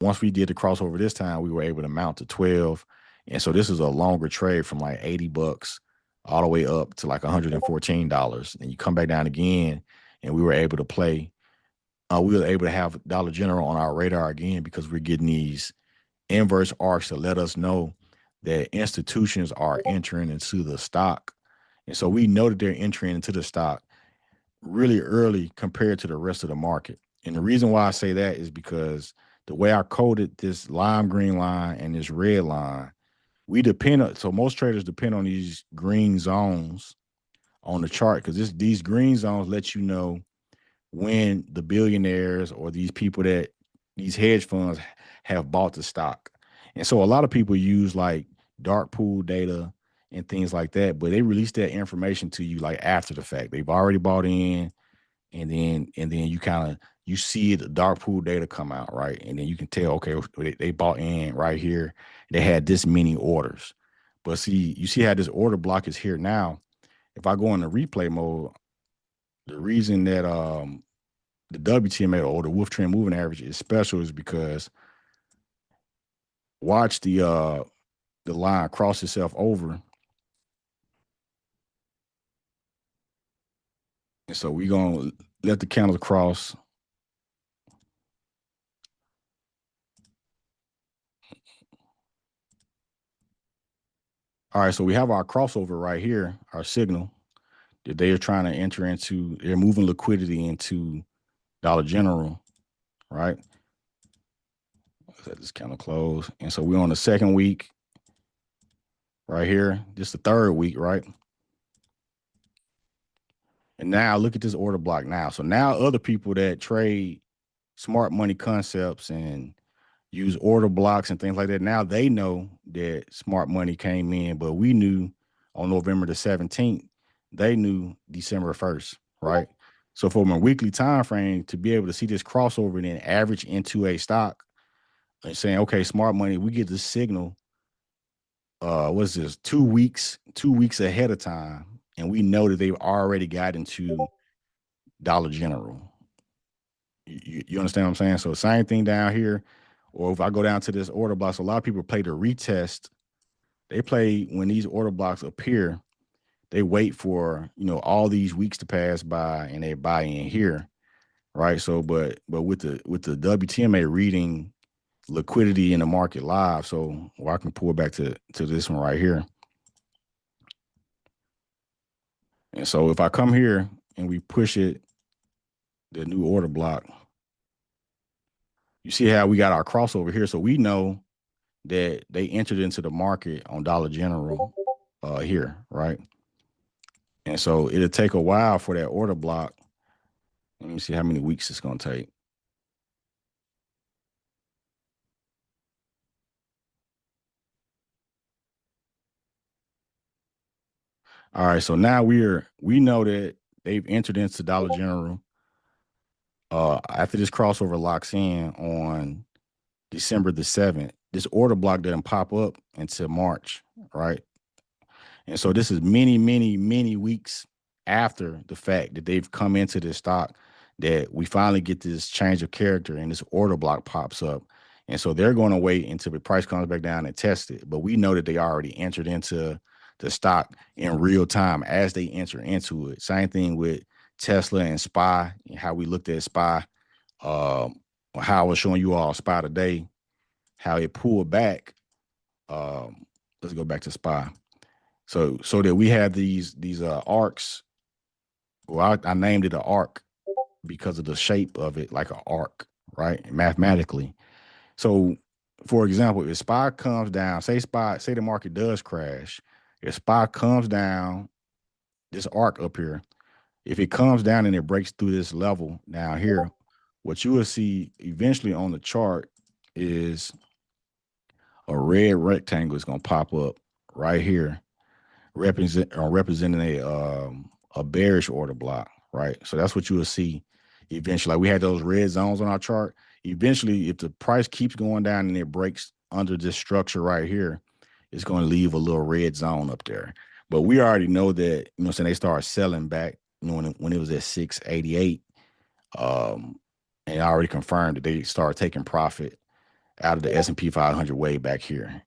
once we did the crossover this time, we were able to mount to 12. And so this is a longer trade from like $80 all the way up to like $114. And you come back down again, and we were able to play. We were able to have Dollar General on our radar again because we're getting these inverse arcs to let us know that institutions are entering into the stock. And so we know that they're entering into the stock really early compared to the rest of the market. And the reason why I say that is because the way I coded this lime green line and this red line, we depend on, so most traders depend on these green zones on the chart because these green zones let you know when the billionaires or these people that these hedge funds have bought the stock. And so a lot of people use like dark pool data and things like that, but they release that information to you like after the fact. They've already bought in, and then you kind of you see the dark pool data come out, right? And then you can tell, okay, they bought in right here. They had this many orders. But see, you see how this order block is here now. If I go into replay mode, the reason that the WTMA or the Wolff Trend Moving Average is special is because watch the line cross itself over. And so we're gonna let the candles cross. All right, so we have our crossover right here, our signal that they are trying to enter into. They're moving liquidity into Dollar General, right? Let's let this candle close. And so we're on the second week right here. Just the third week, right? And now look at this order block now. So now other people that trade smart money concepts and use order blocks and things like that, now they know that smart money came in, but we knew on November the 17th, they knew December 1st, right? So from a weekly time frame to be able to see this crossover and then average into a stock and saying, okay, smart money, we get the signal, what's this, 2 weeks ahead of time, and we know that they've already got into Dollar General. You understand what I'm saying? So same thing down here. Or if I go down to this order block, so a lot of people play the retest. They play when these order blocks appear, they wait for, all these weeks to pass by and they buy in here. Right. So but with the WTMA reading liquidity in the market live. So I can pull back to this one right here. And so if I come here and we push it, the new order block, you see how we got our crossover here. So we know that they entered into the market on Dollar General here, right? And so it'll take a while for that order block. Let me see how many weeks it's going to take. All right, so now we know that they've entered into Dollar General. After this crossover locks in on December the 7th, this order block doesn't pop up until March, right? And so this is many, many, many weeks after the fact that they've come into this stock that we finally get this change of character and this order block pops up. And so they're going to wait until the price comes back down and test it. But we know that they already entered into the stock in real time as they enter into it. Same thing with Tesla and SPY and how we looked at SPY, how I was showing you all SPY today, how it pulled back. Let's go back to SPY. So that we have these arcs. Well, I named it an arc because of the shape of it, like an arc, right? Mathematically. So, for example, if SPY comes down, say the market does crash, if SPY comes down, this arc up here, if it comes down and it breaks through this level down here, what you will see eventually on the chart is a red rectangle is going to pop up right here representing a bearish order block, right? So that's what you will see eventually. Like we had those red zones on our chart. Eventually, if the price keeps going down and it breaks under this structure right here, it's going to leave a little red zone up there. But we already know that, saying they started selling back, when it was at 688. And I already confirmed that they started taking profit out of the S&P 500 way back here.